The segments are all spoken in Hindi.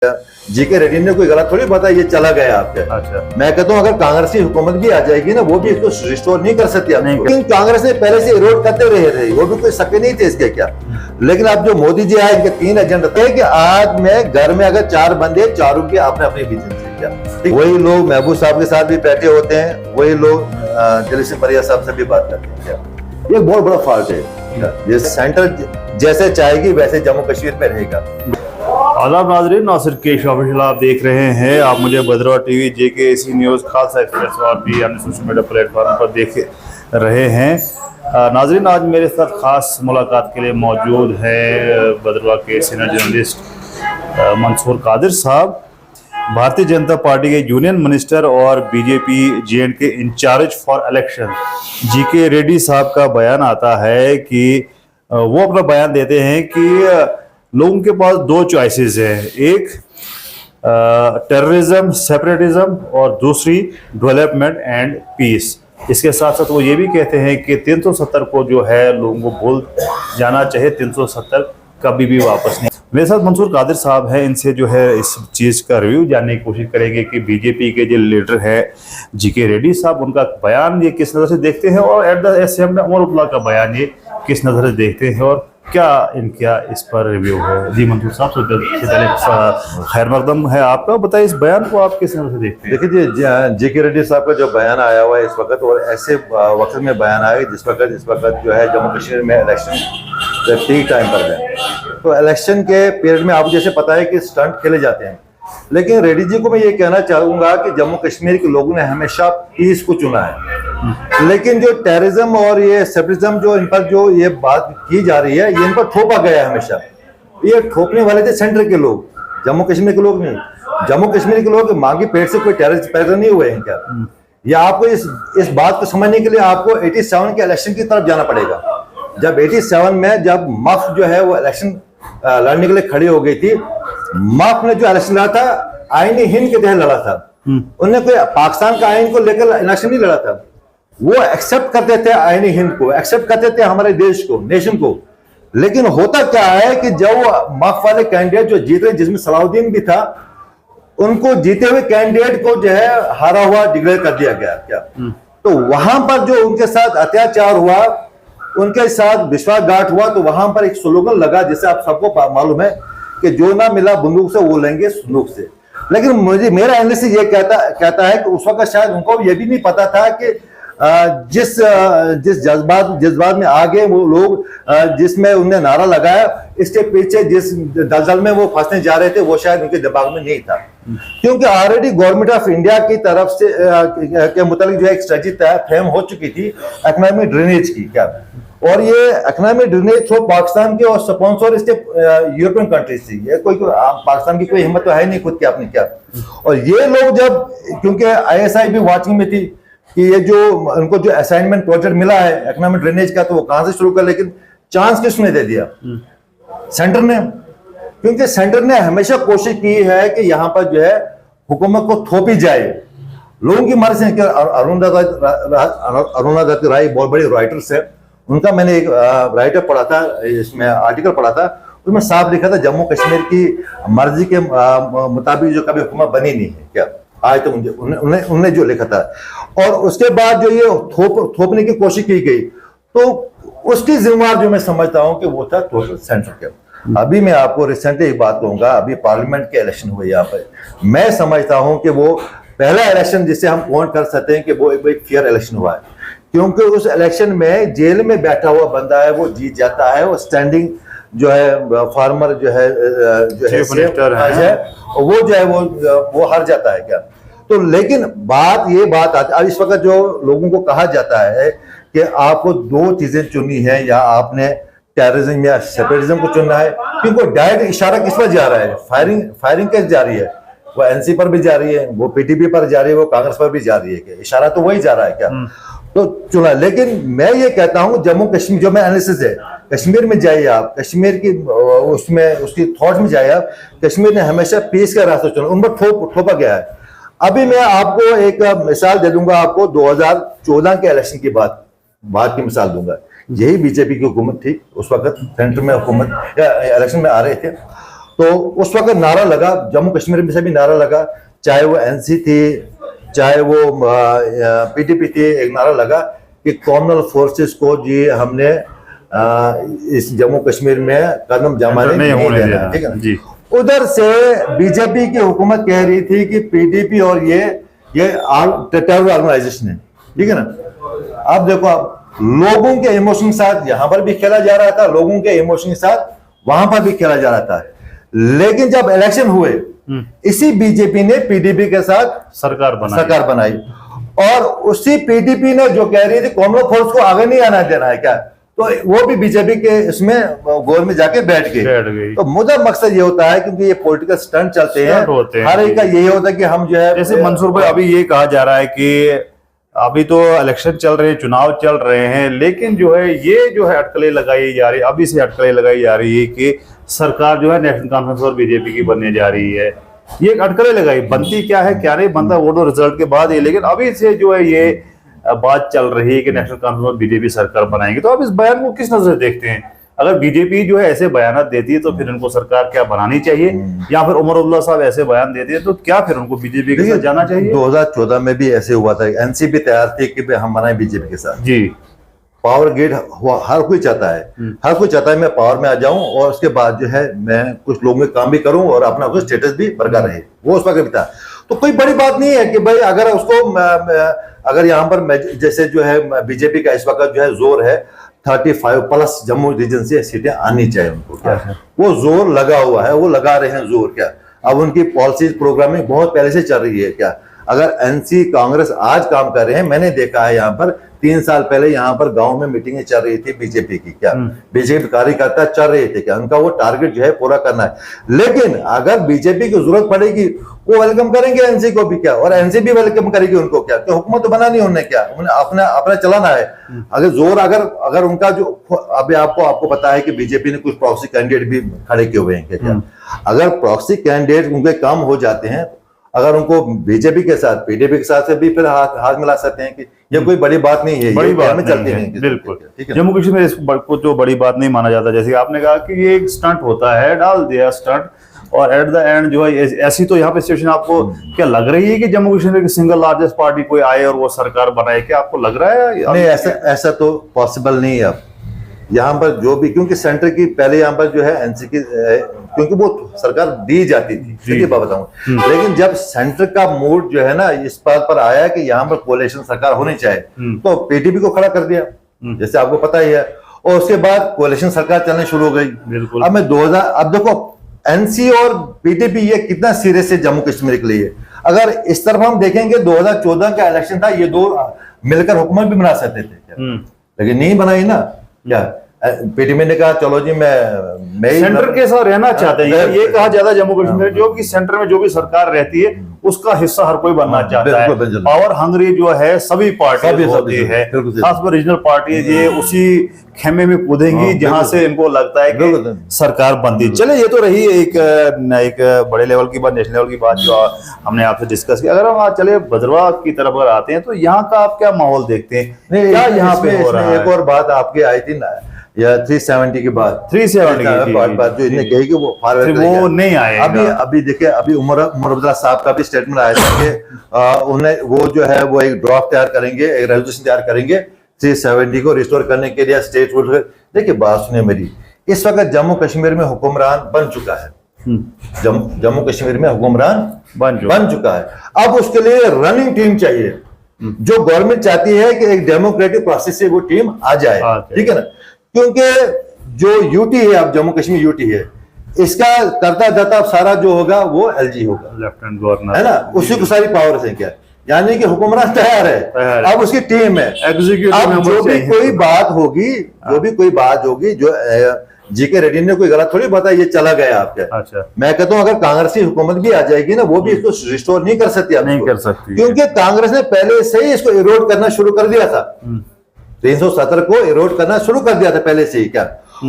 जीके रेड्डी ने कोई गलत थोड़ी बताया, ये चला गया आपके। अच्छा, मैं कहता हूँ अगर कांग्रेस की हुकूमत भी आ जाएगी ना, वो भी इसको रिस्टोर नहीं कर सकती नहीं कर लेकिन कांग्रेस ने पहले से इरोड करते रहे थे, वो भी कोई शक नहीं थे इसके क्या। लेकिन अब जो मोदी जी आए, इनके 3 एजेंडा थे कि आज में घर में अगर 4 बंदे, चारों की आपने अपनी विजन से क्या, वही लोग महबूब साहब के साथ भी बैठे होते हैं, वही लोग दिल्ली से परिया साहब से भी बात करते हैं क्या। ये बहुत बड़ा फॉल्ट है। ये सेंटर जैसे चाहेगी वैसे जम्मू कश्मीर में रहेगा। आदाब नाजरीन, नासिर केश ऑफिशियल आप देख रहे हैं। आप मुझे Bhadrawah TV, JKAC news, Khalsa express और भी अन्य सोशल मीडिया प्लेटफॉर्म पर देख रहे हैं। नाजरीन, आज मेरे साथ खास मुलाकात के लिए मौजूद है भद्रवा के सीनियर जर्नलिस्ट मंसूर कादिर साहब, भारतीय जनता पार्टी के यूनियन मिनिस्टर और BJP J&K incharge for election. GK Reddy साहब का बयान आता है कि वो अपना बयान देते हैं कि लोगों के पास 2 चॉइसेस हैं, एक टेररिज्म सेपरेटिज्म और दूसरी डेवलपमेंट एंड पीस। इसके साथ साथ वो ये भी कहते हैं कि 370 को जो है लोगों को भूल जाना चाहिए, 370 कभी भी वापस नहीं। मेरे साथ मंसूर कादिर साहब हैं, इनसे जो है इस चीज़ का रिव्यू जानने की कोशिश करेंगे कि BJP के जो लीडर है जीके रेड्डी साहब, उनका बयान ये किस नज़र से देखते हैं और at the same time Omar का बयान ये किस नज़र से देखते हैं और क्या इनका इस पर रिव्यू है। जी मंसूर साहब, सबसे पहले खैर मकदम है आपका, बताइए इस बयान को आप किस नज़र से देखते हैं। देखिए जी, जीके रेड्डी साहब का जो बयान आया हुआ है इस वक्त, और ऐसे वक्त में बयान आया जिस वक्त इस वक्त जो है जम्मू कश्मीर में इलेक्शन ठीक टाइम पर है। तो इलेक्शन के पीरियड में आपको जैसे पता है कि स्टंट खेले जाते हैं, लेकिन रेड्डी जी को मैं ये कहना चाहूंगा कि जम्मू कश्मीर के लोगों ने हमेशा पीस को चुना है, लेकिन जो टेररिज्म और ये सेपरेटिज्म जो इन पर जो ये बात की जा रही है, ये इन पर थोपा गया है हमेशा। ये ठोकने वाले थे सेंटर के लोग, जम्मू कश्मीर के लोग नहीं। जम्मू कश्मीर के लोग मांगी पेट से कोई टेररिस्ट पैदा नहीं हुए हैं क्या। ये आपको इस बात को समझने के लिए आपको 87 के इलेक्शन की तरफ जाना पड़ेगा। जब 87 में जब मफ जो है वो इलेक्शन लड़ने के लिए खड़ी हो गई थी, मफ ने जो इलेक्शन लड़ा था आईनी हिंद के तहत लड़ा था। उन्होंने कोई पाकिस्तान का आइन को लेकर इलेक्शन नहीं लड़ा था, वो एक्सेप्ट करते थे आईनी हिंद को, एक्सेप्ट करते थे हमारे देश को, नेशन को। लेकिन होता क्या है कि जब मफ वाले कैंडिडेट जो जीत रहे, जिसमें सलाउद्दीन भी था, उनको जीते हुए कैंडिडेट को जो है हारा हुआ डिक्लेयर कर दिया गया क्या। तो वहां पर जो उनके साथ अत्याचार हुआ, उनके साथ विश्वासघात हुआ, तो वहां पर एक स्लोगन लगा जिसे आप सबको मालूम है कि जो ना मिला बंदूक से वो लेंगे संदूक से। लेकिन मुझे मेरा एनालिसिस ये कहता है कि उस वक्त शायद उनको ये भी नहीं पता था कि जिस जज्बात में आ गए वो लोग, जिसमें उन्हें नारा लगाया, इसके पीछे जिस दलदल में वो फंसने जा रहे थे वो शायद उनके दिमाग में नहीं था। क्योंकि ऑलरेडी गवर्नमेंट ऑफ इंडिया की तरफ से के मुताबिक जो एक स्ट्रेटजी फ्रेम हो चुकी थी इकोनॉमिक ड्रेनेज की क्या, और ये इकोनॉमिक ड्रेनेज तो पाकिस्तान के और स्पॉन्सर इसके यूरोपियन कंट्रीज थी। ये कोई पाकिस्तान की कोई हिम्मत तो है नहीं खुद की अपनी क्या। और ये लोग जब, क्योंकि ISI भी वॉचिंग में थी कि ये जो उनको जो असाइनमेंट प्रोजेक्ट मिला है इकोनॉमिक ड्रेनेज का, तो वो कहां से शुरू कर, लेकिन चांस किसने दे दिया, सेंटर ने। क्योंकि सेंटर ने हमेशा कोशिश की है कि यहाँ पर जो है हुकूमत को थोपी जाए लोगों की मर्जी से। अरुणा दत्त राय बहुत बड़ी राइटर्स है, उनका मैंने एक राइटर पढ़ा था, इसमें आर्टिकल पढ़ा था, उसमें साफ लिखा था जम्मू कश्मीर की मर्जी के मुताबिक जो कभी हुकूमत बनी नहीं है क्या, आज तो उन्होंने जो लिखा था। और उसके बाद जो ये थोपने की कोशिश की गई, तो उसकी जिम्मेवार जो मैं समझता हूं कि वो था टोटल सेंटर के। अभी मैं आपको रिसेंटली एक बात कहूंगा, अभी पार्लियामेंट के इलेक्शन हुए यहाँ पर, मैं समझता हूं कि वो पहला इलेक्शन जिसे हम काउंट कर सकते हैं कि वो एक फेयर इलेक्शन हुआ है। क्योंकि उस इलेक्शन में जेल में बैठा हुआ बंदा है वो जीत जाता है, वो स्टैंडिंग जो है फार्मर जो है वो जो है वो हार जाता है क्या। तो लेकिन बात आती है, इस वक्त जो लोगों को कहा जाता है कि आपको 2 चीजें चुननी है, या आपने टेररिज्म या सेपरेटिज्म को चुनना है, क्योंकि डायरेक्ट इशारा किस पर जा रहा है, फायरिंग कैसे जा रही है, वो NC पर भी जा रही है, वो PTP पर जा रही है, वो कांग्रेस पर भी जा रही है, इशारा तो वही जा रहा है क्या। तो चुना। लेकिन मैं ये कहता हूं जम्मू कश्मीर जो मैं एनालिसिस है, कश्मीर में जाइए आप, कश्मीर की उसमें उसकी थॉट में जाइए आप, कश्मीर ने हमेशा पीस का रास्ता चुना, उन पर थोपा गया है। अभी मैं आपको एक मिसाल दे दूंगा, आपको 2014 के इलेक्शन की बात की मिसाल दूंगा। यही बीजेपी की हुकूमत थी उस वक्त, सेंटर में हुकूमत इलेक्शन में आ रहे थे, तो उस वक्त नारा लगा, जम्मू कश्मीर में से भी नारा लगा, चाहे वो एनसी थी, चाहे वो पीडीपी थी, एक नारा लगा कि कॉमनल फोर्सेस को जी हमने इस जम्मू कश्मीर में कदम जमाने नहीं देना, ठीक है जी। उधर से बीजेपी की हुकूमत कह रही थी कि पीडीपी और ये टेरर ऑर्गेनाइजेशन है, ठीक है ना। अब देखो, अब लोगों के इमोशन के साथ यहां पर भी खेला जा रहा था, लोगों के इमोशन के साथ वहां पर भी खेला जा रहा था। लेकिन जब इलेक्शन हुए, इसी बीजेपी ने पीडीपी के साथ सरकार बनाई और उसी पीडीपी ने जो कह रही थी कॉमनल फोर्स को आगे नहीं आना देना है क्या, तो वो भी बीजेपी के इसमें गोल में जाके बैठ गई। तो मुद्दा मकसद ये होता है, क्योंकि ये पॉलिटिकल स्टंट चलते हैं, हर एक का यही होता है कि हम जो है, जैसे मंसूर भाई अभी ये कहा जा रहा है कि अभी तो इलेक्शन चल रहे हैं, चुनाव चल रहे हैं, लेकिन जो है ये जो है अटकलें लगाई जा रही है, अभी से अटकलें लगाई जा रही है कि सरकार जो है नेशनल कॉन्फ्रेंस और बीजेपी की बनने जा रही है। ये अटकलें लगाई, बनती क्या है क्या नहीं बनता वो तो रिजल्ट के बाद ही, लेकिन अभी से जो है ये बात चल रही है कि नेशनल कॉन्फ्रेंस और बीजेपी सरकार बनाएंगे। तो आप इस बयान को किस नजर से देखते हैं? अगर बीजेपी जो है ऐसे बयान देती है तो फिर इनको सरकार क्या बनानी चाहिए, या फिर उमर अब्दुल्ला साहब ऐसे बयान देते हैं तो क्या फिर उनको बीजेपी के साथ जाना चाहिए? 2014 में भी ऐसे हुआ था, एनसीपी तैयार थी कि हम बनाए बीजेपी के साथ जी। पावर ग्रिड हर कोई चाहता है मैं पावर में आ जाऊं और उसके बाद जो है मैं कुछ लोगों में काम भी करूं और अपना कुछ स्टेटस भी बरकरार रहे, वो उस वक्त भी था। तो कोई बड़ी बात नहीं है कि भाई अगर उसको अगर यहाँ पर जैसे जो है बीजेपी का इस वक्त जो है जोर है 35+ जम्मू रीजन से सीटें आनी चाहिए उनको, क्या वो जोर लगा हुआ है, वो लगा रहे हैं जोर, क्या अब उनकी पॉलिसीज प्रोग्रामिंग बहुत पहले से चल रही है। क्या अगर एनसी कांग्रेस आज काम कर रहे हैं, मैंने देखा है यहाँ पर 3 साल पहले यहाँ पर गांव में मीटिंगें चल रही थी बीजेपी की, क्या बीजेपी कार्यकर्ता चल रहे थे, क्या उनका वो टारगेट जो है पूरा करना है। लेकिन अगर बीजेपी की जरूरत पड़ेगी वो वेलकम करेंगे एनसी को भी, क्या और एनसी भी वेलकम करेगी उनको, क्या तो हुकूमत तो बनानी उन्हें, क्या उन्हें अपना चलाना है। अगर जोर अगर उनका जो अभी आपको पता है कि बीजेपी ने कुछ प्रॉक्सी कैंडिडेट भी खड़े किए हुए हैं, क्या अगर प्रॉक्सी कैंडिडेट उनके काम हो जाते हैं, अगर उनको बीजेपी के साथ पीडीपी के साथ से भी फिर हाथ मिला सकते हैं कि ये कोई बड़ी बात नहीं है, बड़ी बात में चलती है। बिल्कुल, जम्मू कश्मीर में इसको जो बड़ी बात नहीं माना जाता, जैसे आपने कहा कि ये एक स्टंट होता है, डाल दिया स्टंट, और एट द एंड जो है ऐसी तो यहाँ पे सिचुएशन आपको क्या लग रही है कि जम्मू कश्मीर की सिंगल लार्जेस्ट पार्टी कोई आए और वो सरकार बनाए, क्या आपको लग रहा है? नहीं, ऐसा तो पॉसिबल नहीं है अब यहाँ पर जो भी, क्योंकि सेंटर की पहले यहाँ पर जो है एनसी की, क्योंकि वो सरकार दी जाती थी, बताऊं, लेकिन जब सेंटर का मूड जो है ना इस बात पर आया कि यहाँ पर कोalition सरकार होनी चाहिए, तो पीडीपी को खड़ा कर दिया, जैसे आपको पता ही है, और उसके बाद कोalition सरकार चलने शुरू हो गई। अब देखो एनसी और पीडीपी ये कितना सीरियस है जम्मू कश्मीर के लिए। अगर इस तरफ हम देखेंगे 2014 का इलेक्शन था, ये दो मिलकर हुकूमत भी बना सकते थे, लेकिन नहीं बनाई ना, क्या पीडीपी ने कहा चलो जी मैं सेंटर के साथ रहना चाहते हैं, ये कहा जाता है जम्मू कश्मीर जो कि सेंटर में जो भी सरकार रहती है उसका हिस्सा हर कोई बनना चाहता है। पावर हंग्री जो है सभी पार्टी होती है, खासकर रीजनल पार्टी ये उसी खेमे में कूदेंगी जहां से इनको लगता है कि सरकार बनती। चले, ये तो रही एक बड़े लेवल की बात, नेशनल लेवल की बात जो हमने आपसे डिस्कस की। अगर हम आज चले भद्रवाह की तरफ अगर आते हैं तो यहाँ का आप क्या माहौल देखते हैं, क्या यहाँ पे हो रहा है? एक और बात आपकी आई थी ना, या 370 की बात, 370 बात जो इन्हें कही कि वो नहीं आए। अभी देखिए, अभी उमर अब्दुल्ला साहब का भी स्टेटमेंट आया था कि उन्हें वो जो है वो एक ड्राफ्ट तैयार करेंगे, एक रेजोल्यूशन तैयार करेंगे 370 को रिस्टोर करने के लिए स्टेट रूल। देखिए बात सुनिए मेरी, इस वक्त जम्मू कश्मीर में हुक्मरान बन चुका है, जम्मू कश्मीर में हुक्मरान बन चुका है। अब उसके लिए रनिंग टीम चाहिए, जो गवर्नमेंट चाहती है कि एक डेमोक्रेटिक प्रोसेस से वो टीम आ जाए, ठीक है ना, क्योंकि जो यूटी है, अब जम्मू कश्मीर यूटी है, इसका करता दाता सारा जो होगा वो एलजी होगा, लेफ्टिनेंट गवर्नर है ना, उसी को सारी पावर्स है, क्या यानी कि हुक्मरान तैयार है, अब उसकी टीम है एग्जीक्यूटिव। जो भी कोई बात होगी, जो जीके रेड्डी ने कोई गलत थोड़ी बताया, ये चला गया आपके। अच्छा, मैं कहता हूँ अगर कांग्रेस की हुकूमत भी आ जाएगी ना, वो भी इसको रिस्टोर नहीं कर सकती, क्योंकि कांग्रेस ने पहले से ही इसको इरोड करना शुरू कर दिया था, 370 को इरोड करना शुरू कर दिया था पहले से ही, क्या।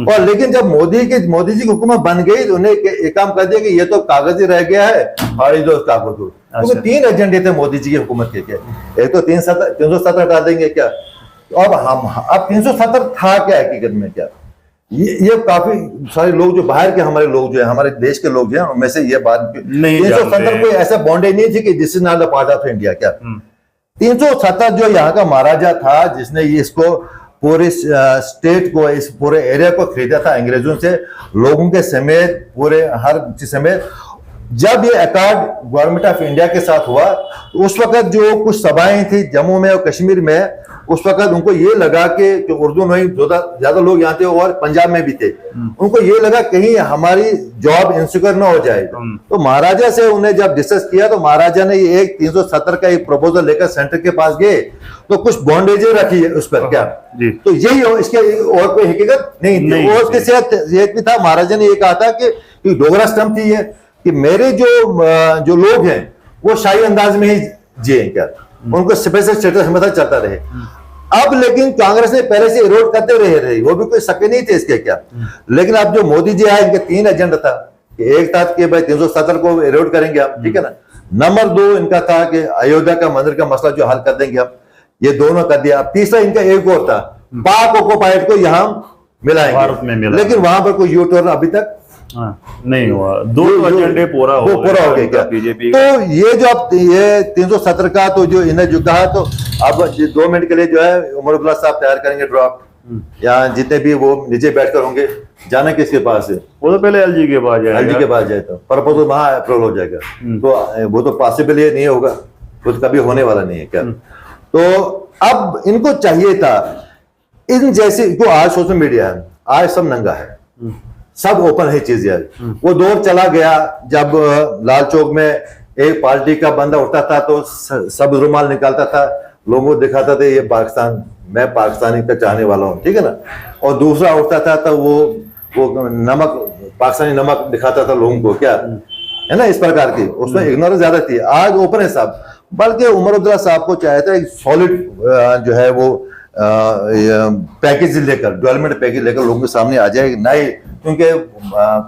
और लेकिन जब मोदी जी की हुकूमत बन गई तो उन्हें एक काम कर दिया कि ये तो कागज ही रह गया है, फाड़ी दो कागज को। क्योंकि 3 एजेंडे थे मोदी जी की हुकूमत के, क्या एक तो 370 हटा देंगे, क्या अब 370 था क्या हकीकत में, क्या ये काफी सारे लोग जो बाहर के हमारे लोग जो है, हमारे देश के लोग जो है, उनमें से ये बात नहीं 370 कोई ऐसा बॉन्डेज नहीं थी कि this is not a part of India. क्या 370 जो यहाँ का महाराजा था जिसने ये इसको पूरे स्टेट को, इस पूरे एरिया को खरीदा था अंग्रेजों से, लोगों के समेत, पूरे हर चीज समेत। जब ये अकॉर्ड गवर्नमेंट ऑफ इंडिया के साथ हुआ तो उस वक्त जो कुछ सभाएं थी जम्मू में और कश्मीर में, उस वक्त उनको ये लगा कि उर्दू नहीं, ज्यादा लोग यहाँ थे और पंजाब में भी थे, उनको ये लगा कहीं हमारी जॉब इनसिक्योर ना हो जाए। तो महाराजा से उन्हें जब डिस्कस किया तो महाराजा ने ये एक 370 का एक प्रपोजल लेकर सेंटर के पास गए, तो कुछ बॉन्डेजें रखी है उस पर। क्या तो यही इसके और कोई हकीकत नहीं थी। और उसके सेहत भी था। महाराजा ने ये कहा था कि डोगरा स्टंप थी ये, कि मेरे जो लोग हैं वो शाही अंदाज में ही जिए, क्या उनको स्पेशल स्टेटस हमेशा चलता रहे। अब लेकिन कांग्रेस ने पहले से इरोड करते रहे, वो भी कोई शक नहीं थे इसके। क्या लेकिन अब जो मोदी जी आए, इनके 3 एजेंडा था कि एक था कि भाई 370 को इरोड करेंगे हम, ठीक है ना। नंबर 2 इनका था कि अयोध्या का मंदिर का मसला जो हल कर देंगे हम, ये दोनों कर दिया। अब तीसरा इनका एक और था, पाक ऑक्युपाइड को यहाँ मिलाएंगे, लेकिन वहां पर कोई यू टर्न अभी तक नहीं हुआ। दो एजेंडे पूरा हो गया क्या बीजेपी। तो ये जो अब ये 370 का तो जो इन्हें जो कहा, तो अब 2 मिनट के लिए जो है उमर अब्दुल्ला साहब तैयार करेंगे ड्राफ्ट, या जितने भी वो नीचे बैठकर होंगे, जाना किसके पास है, वो तो पहले एलजी के पास जाएगा, एलजी के पास जाए तो प्रपोजल वहां अप्रूवल हो जाएगा। तो वो तो पॉसिबल ही नहीं होगा, कुछ कभी होने वाला नहीं है। क्या तो अब इनको चाहिए था इन जैसे, जो आज सोशल मीडिया है, आज सब नंगा है, सब ओपन है चीज यार। वो दौर चला गया जब लाल चौक में एक पार्टी का बंदा उठता था तो सब रुमाल निकालता था, लोगों को दिखाता था ये पाकिस्तान, मैं पाकिस्तानी का चाहने वाला हूँ, ठीक है ना। और दूसरा उठता था तो वो नमक, पाकिस्तानी नमक दिखाता था लोगों को, क्या है ना, इस प्रकार की। उसमें इग्नोरेंस ज्यादा थी। आज ओपन है सब। बल्कि उमर अब्दुल्ला साहब को चाहे था एक सॉलिड जो है वो पैकेज लेकर, डेवलपमेंट पैकेज लेकर लोगों के सामने आ जाए। नहीं, क्योंकि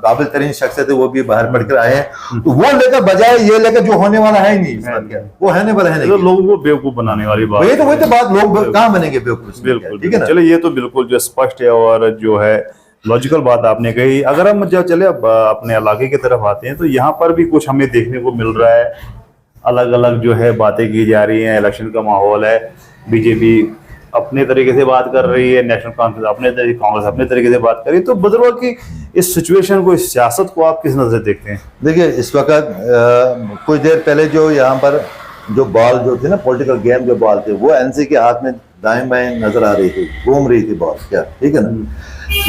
काबिल तरीन शख्सियत है, वो भी बाहर पढ़कर आए हैं, तो वो लेकर बजाय ये लेकर जो होने वाला है नहीं, वो होने वाला है नहीं। तो लोगों को बेवकूफ बनाने वाली बात, वही तो बात, लोग कहाँ बनेंगे बेवकूफ, बिल्कुल, ठीक है ना। चलिए, ये तो बिल्कुल जो स्पष्ट है और जो है लॉजिकल बात आपने कही। अगर हम जब चले अपने इलाके की तरफ आते हैं तो यहाँ पर भी कुछ हमें देखने को मिल रहा है, अलग अलग जो है बातें की जा रही हैं, इलेक्शन का माहौल है, बीजेपी अपने तरीके से बात कर रही है, नेशनल कॉन्फ्रेंस अपने तरीके, कांग्रेस अपने तरीके से बात कर रही है। तो बदलवा की इस सिचुएशन को, इस सियासत को आप किस नजर से देखते हैं? देखिए, इस वक्त कुछ देर पहले जो यहाँ पर जो बॉल जो थी ना, पॉलिटिकल गेम जो बॉल थी, वो एनसी के हाथ में दाएं बाएं नजर आ रही थी, घूम रही थी बॉल, क्या ठीक है ना।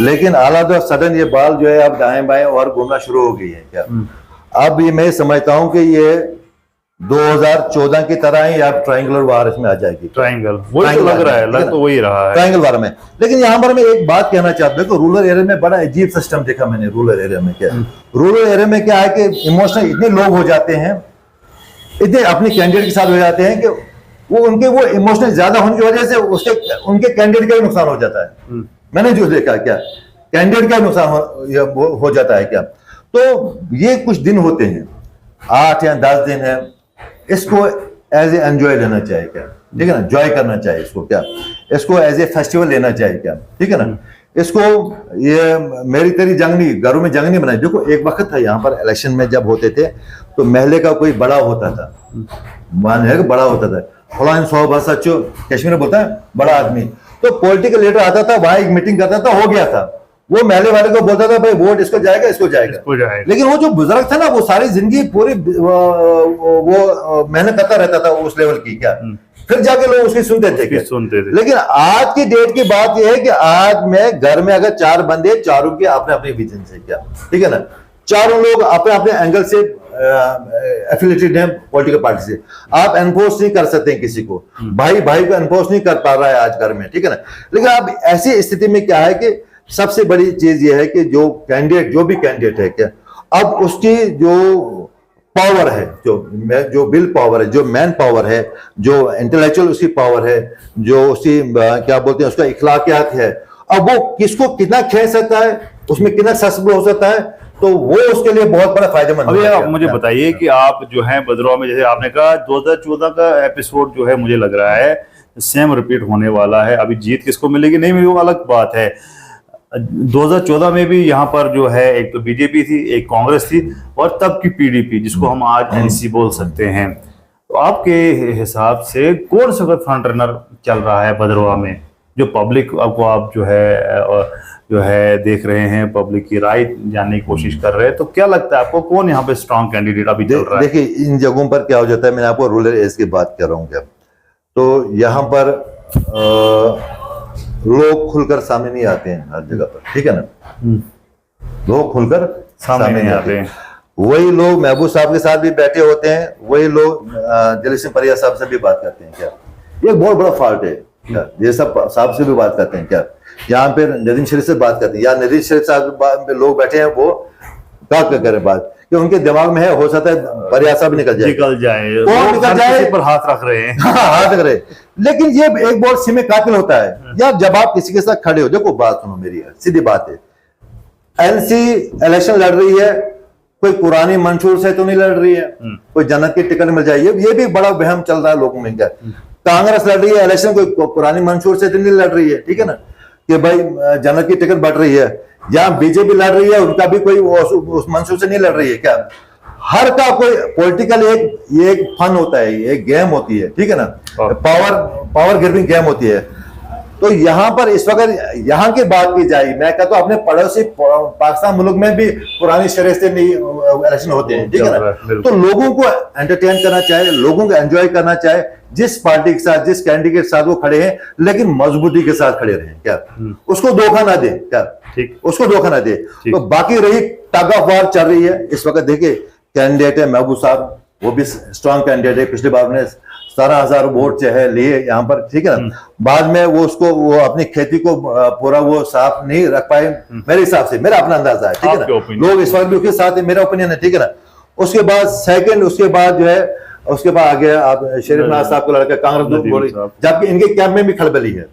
लेकिन ऑल ऑफ द सडन ये बॉल जो है अब दाएं बाएं और घूमना शुरू हो गई है। क्या अब ये मैं समझता हूँ कि ये 2014 की तरह ही आप ट्रायंगुलर वार इसमें आ जाएगी। ट्रायंगल वही तो लग रहा है, लग तो वही रहा है ट्रायंगल वार में। लेकिन यहाँ पर मैं एक बात कहना चाहता हूँ कि रूरल एरिया में बड़ा अजीब सिस्टम देखा मैंने। रूरल एरिया में क्या, रूरल एरिया में क्या है कि इमोशनल इतने लोग हो जाते हैं, इतने अपने कैंडिडेट के साथ हो जाते हैं कि वो इमोशनल ज्यादा होने की वजह से उनके कैंडिडेट का भी नुकसान हो जाता है। मैंने जो देखा, क्या कैंडिडेट का नुकसान हो जाता है। क्या तो ये कुछ दिन होते हैं, 8 या 10 दिन है, इसको एज ए एंजॉय लेना चाहिए। क्या ठीक है ना, एंजॉय करना चाहिए इसको। क्या इसको एज ए फेस्टिवल लेना चाहिए। क्या ठीक है ना, इसको ये मेरी तेरी जंग नहीं, घरों में जंग नहीं बनाई। देखो, एक वक्त था यहाँ पर इलेक्शन में जब होते थे तो महल्ले का कोई बड़ा होता था, मान है कि बड़ा होता था, फलान 100 बस अच्छो कश्मीर में बोलता है बड़ा आदमी, तो पॉलिटिकल लीडर आता था, वहां एक मीटिंग करता था, हो गया था। वो महल्ले वाले को बोलता था भाई वोट इसको जाएगा, इसको जाएगा। लेकिन वो जो बुजुर्ग था ना, वो सारी जिंदगी पूरी वो मेहनत करता रहता था उस लेवल की। क्या फिर जाके लोग उसकी सुनते थे। लेकिन आज की डेट की बात यह है कि आज में घर में अगर 4 बंदे, चारों के अपने अपने विजन से, क्या ठीक है ना, चारों लोग अपने अपने एंगल से एफिलिएटेड हैं पॉलिटिकल पार्टी से। आप एनफोर्स नहीं कर सकते किसी को, भाई भाई को एनफोर्स नहीं कर पा रहा है आज घर में, ठीक है ना। लेकिन अब ऐसी स्थिति में क्या है कि सबसे बड़ी चीज यह है कि जो भी कैंडिडेट है, क्या अब उसकी जो पावर है, जो बिल पावर है, जो मैन पावर है, जो इंटेलेक्चुअल उसकी पावर है, जो उसकी क्या बोलते हैं उसका इखलाकियात है, अब वो किसको कितना खेल सकता है, उसमें कितना सक्सेसफुल हो सकता है, तो वो उसके लिए बहुत बड़ा फायदेमंद है। अभी आप मुझे बताइए कि आप जो है बदरवा में, जैसे आपने कहा 2014 का एपिसोड जो है मुझे लग रहा है सेम रिपीट होने वाला है। अभी जीत किसको मिलेगी नहीं मिलेगी वो अलग बात है, 2014 में भी यहाँ पर जो है एक तो बीजेपी थी, एक कांग्रेस थी और तब की पीडीपी, जिसको हम आज एनसी बोल सकते हैं। तो आपके हिसाब से कौन सा फ्रंट रनर चल रहा है भद्रवाह में, जो पब्लिक आपको आप जो है देख रहे हैं, पब्लिक की राय जानने की कोशिश कर रहे हैं, तो क्या लगता है आपको कौन यहाँ पे स्ट्रॉन्ग कैंडिडेट अभी चल रहा है? देखिए, इन जगहों पर क्या हो जाता है, मैंने आपको रूरल एरियाज की बात कर रहा हूँ क्या, तो यहाँ पर लोग खुलकर सामने नहीं आते हैं हर जगह पर, ठीक है ना, लोग खुलकर सामने नहीं आते हैं। वही लोग महबूब साहब के साथ भी बैठे होते हैं, वही लोग दिलीप सिंह परिहार साहब से भी बात करते हैं क्या, ये एक बहुत बड़ा फॉल्ट है क्या, ये सब साहब से भी बात करते हैं क्या, यहाँ पे नदीम शरीफ से बात करते हैं, या नदीम शरीफ साहब लोग बैठे हैं, वो क्या करें बात, कि उनके दिमाग में है, हो सकता है परिहार साहब निकल जाए कौन निकल जाए पर हाथ रख रहे हैं। हाँ, हाथ रख रहे, लेकिन ये एक बहुत सीमे कातिल होता है यार, जब आप किसी के साथ खड़े हो, देखो बात सुनो मेरी यार, सीधी बात है, एनसी इलेक्शन लड़ रही है, कोई पुरानी मंशूर से तो नहीं लड़ रही है, कोई जन्नत की टिकट मिल जाए, ये भी बड़ा वहम चल रहा है लोगों में क्या, कांग्रेस लड़ रही है इलेक्शन, कोई पुरानी मंशूर से तो नहीं लड़ रही है, ठीक है ना, कि भाई जन्नत की टिकट बढ़ रही है, या बीजेपी लड़ रही है, उनका भी कोई उस मंशूर से नहीं लड़ रही है क्या, हर का कोई पॉलिटिकल ये एक फन होता है, एक गेम होती है, ठीक है ना, पावर गिविंग गेम होती है। तो यहाँ पर इस वक्त यहाँ की बात की जाए, मैं कहता हूँ अपने पड़ोसी पाकिस्तान मुल्क में भी पुरानी शरह से नहीं इलेक्शन होते हैं, ठीक है ना, तो लोगों को एंटरटेन करना चाहिए, लोगों को एंजॉय करना चाहिए, जिस पार्टी के साथ, जिस कैंडिडेट के साथ वो खड़े हैं, लेकिन मजबूती के साथ खड़े रहें क्या, उसको धोखा ना दे क्या, ठीक, उसको धोखा ना दे। तो बाकी रही टग ऑफ वार चल रही है इस वक्त, देखिए कैंडिडेट है महबूब साहब, वो भी स्ट्रॉन्ग कैंडिडेट है, पिछली बार ने 17,000 वोट जो है लिए यहाँ पर, ठीक है ना, बाद में वो अपनी खेती को पूरा वो साफ नहीं रख पाए, मेरे हिसाब से, मेरा अपना अंदाजा है, ठीक है ना, लोग इस वक्त भी उसके साथ है, मेरा ओपिनियन है, ठीक है ना। उसके बाद सेकंड, उसके बाद जो है, उसके बाद आगे आप शरीफ नवाज साहब को लड़का कांग्रेस बोली, जबकि इनके कैंप में भी खलबली है,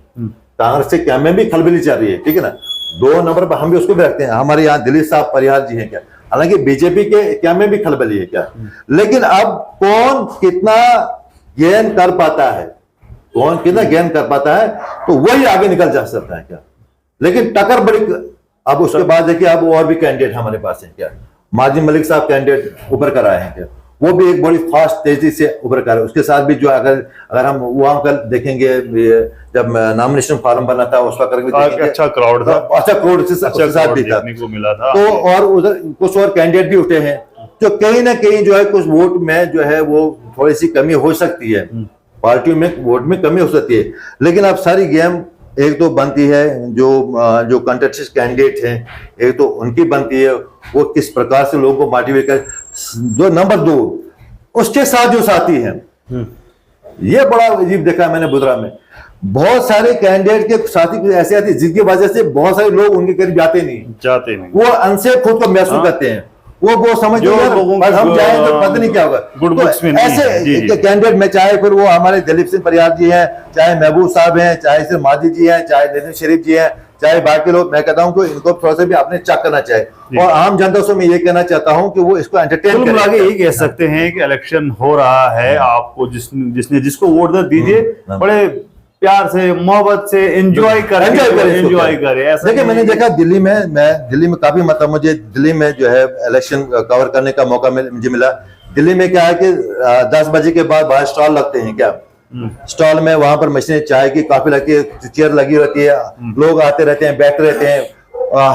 कांग्रेस के कैंप में भी खलबली चल रही है, ठीक है ना, 2 नंबर पर हम भी उसको भी रखते हैं, हमारे यहाँ दिलीप साहब परिहार जी हैं क्या, हालांकि बीजेपी के कैंप में भी खलबली है क्या, लेकिन अब कौन कितना गेन कर पाता है, कौन कितना गेन कर पाता है, तो वही आगे निकल जा सकता है क्या, लेकिन टक्कर बड़ी। अब उसके बाद देखिए, अब और भी कैंडिडेट हमारे पास है क्या, माजिद मलिक साहब कैंडिडेट उभर कर आए हैं क्या, वो भी एक बड़ी फास्ट तेजी से उभर कर, उसके साथ भी जो अगर हम वहां कल देखेंगे, जब नॉमिनेशन फॉर्म बना था उस वक्त भी अच्छा क्राउड था, अच्छा क्राउड साथ भी था, मिला था। तो और उधर कुछ और कैंडिडेट भी उठे हैं, जो कहीं ना कहीं जो है कुछ वोट में जो है वो थोड़ी सी कमी हो सकती है, पार्टियों में वोट में कमी हो सकती है, लेकिन अब सारी गेम एक तो बनती है, जो कंटेस्टेड कैंडिडेट हैं, एक तो उनकी बनती है, वो किस प्रकार से लोगों को मोटिवेट कर, जो नंबर 2 उसके साथ जो साथी हैं, ये बड़ा अजीब देखा है मैंने बुधरा में, बहुत सारे कैंडिडेट के साथी ऐसे आते जिनकी वजह से बहुत सारे लोग उनके करीब जाते नहीं, वो अनसेफ खुद को महसूस करते हैं, वो समझ हम जाए तो पता नहीं क्या होगा, तो ऐसे कैंडिडेट में, चाहे फिर वो हमारे दिलीप सिंह परिहार जी हैं, चाहे महबूब साहब हैं, चाहे सिर्फ माजिद जी हैं, चाहे नदीम शरीफ जी हैं, चाहे बाकी लोग, मैं कहता हूँ कि इनको थोड़ा सा भी आपने चेक करना चाहिए, और आम जनता से मैं ये कहना चाहता हूँ कि वो इसको एंटरटेन करें। ये कह सकते हैं कि इलेक्शन हो रहा है, आपको जिसको वोट दीजिए, बड़े प्यार से, मोहब्बत से एंजॉय करें। देखिए, मैंने देखा दिल्ली में काफी मतलब मुझे दिल्ली में जो है इलेक्शन कवर करने का मौका मुझे मिला। दिल्ली में क्या है कि 10 बजे के बाद बाहर स्टॉल लगते हैं क्या, स्टॉल में वहां पर मशीनें, चाय की काफी लगती है, चेयर लगी रहती है, लोग आते रहते हैं, बैठते रहते हैं,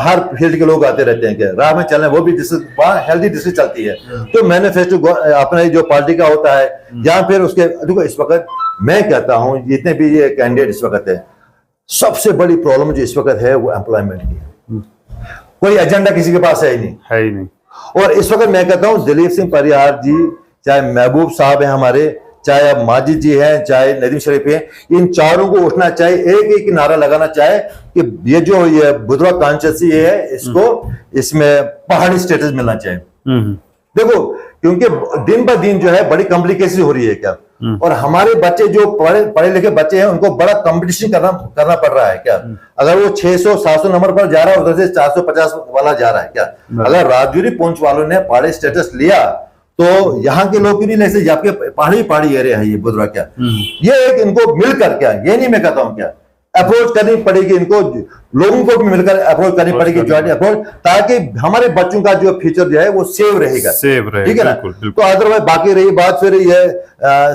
हर फील्ड के लोग आते रहते हैं क्या, राह में चलना, वो भी वहाँ हेल्दी डिस्कस चलती है। तो मैनिफेस्टो अपना जो पार्टी का होता है, या फिर उसके, देखो इस वक्त मैं कहता हूँ जितने भी ये कैंडिडेट इस वक्त है, सबसे बड़ी प्रॉब्लम जो इस वक्त है वो एम्प्लॉयमेंट की है, कोई एजेंडा किसी के पास है ही नहीं। और इस वक्त मैं कहता हूँ दिलीप सिंह परिहार जी, चाहे महबूब साहब है हमारे, चाहे अब माजिद जी हैं, चाहे नदीम शरीफ हैं, इन चारों को उठना चाहिए, एक नारा लगाना चाहिए कि ये जो ये बुधवा कॉन्स्टिट्यूंसी है, इसको इसमें पहाड़ी स्टेटस मिलना चाहिए। देखो, क्योंकि दिन ब दिन जो है बड़ी कॉम्प्लिकेशन हो रही है क्या, और हमारे बच्चे जो पढ़े लिखे बच्चे हैं, उनको बड़ा कंपटीशन करना पड़ रहा है क्या, अगर वो 600-700 नंबर पर जा रहा है, उधर से 450 वाला जा रहा है क्या, अगर राजौरी पुंछ वालों ने पहाड़ी स्टेटस लिया तो यहाँ के लोग नहीं ले सकते, आपके पहाड़ी एरिया है ये बुधरा क्या, ये एक इनको मिलकर क्या, ये नहीं मैं कहता हूँ क्या, अप्रोच करनी पड़ेगी, इनको लोगों को भी मिलकर अप्रोच करनी पड़ेगी, ज्वाइंट अप्रोच, ताकि हमारे बच्चों का जो फ्यूचर जो है वो सेव रहेगा, ठीक है ना। तो अदरवाइज बाकी रही बात फिर ये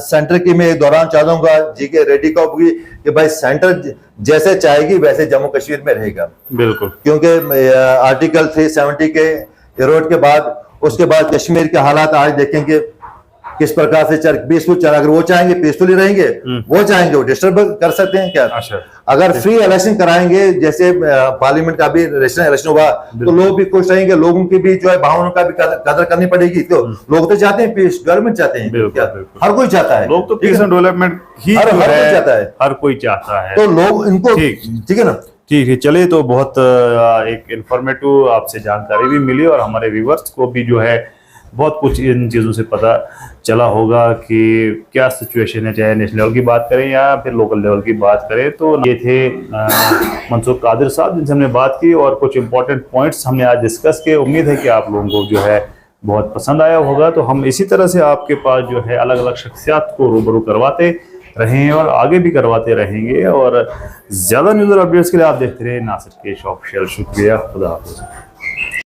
सेंटर की मैं दौरान चाह दूंगा जी के रेडी का भी कि भाई सेंटर जैसे चाहेगी वैसे जम्मू कश्मीर में रहेगा, बिल्कुल, क्योंकि आर्टिकल 370 के इरोड के बाद उसके बाद कश्मीर के हालात आज देखेंगे किस प्रकार से पीसफुल चल, अगर वो चाहेंगे पीसफुली रहेंगे, वो चाहेंगे वो डिस्टर्ब कर सकते हैं क्या। अगर फ्री इलेक्शन कराएंगे जैसे पार्लियामेंट का भी इलेक्शन हुआ तो लोग भी खुश रहेंगे, लोगों की भी जो है भावनाओं का भी कदर करनी पड़ेगी। तो लोग तो चाहते हैं पीस, गवर्नमेंट चाहते हैं क्या, हर कोई चाहता है, लोग तो पीस एंड डेवलपमेंट ही हर कोई चाहता है, हर कोई चाहता है, तो लोग इनको ठीक है ना। ठीक है, चलिए, तो बहुत एक इंफॉर्मेटिव आपसे जानकारी भी मिली और हमारे व्यूवर्स को भी जो है बहुत कुछ इन चीज़ों से पता चला होगा कि क्या सिचुएशन है, चाहे नेशनल लेवल की बात करें या फिर लोकल लेवल की बात करें। तो ये थे मंसूर कादिर साहब जिनसे हमने बात की और कुछ इंपॉर्टेंट पॉइंट्स हमने आज डिस्कस किए। उम्मीद है कि आप लोगों को जो है बहुत पसंद आया होगा। तो हम इसी तरह से आपके पास जो है अलग अलग शख्सियात को रूबरू करवाते रहे और आगे भी करवाते रहेंगे। और ज़्यादा न्यूज़ और अपडेट्स के लिए आप देखते रहे नासिर केश ऑफिशियल। शुक्रिया, खुदा हाफिज़।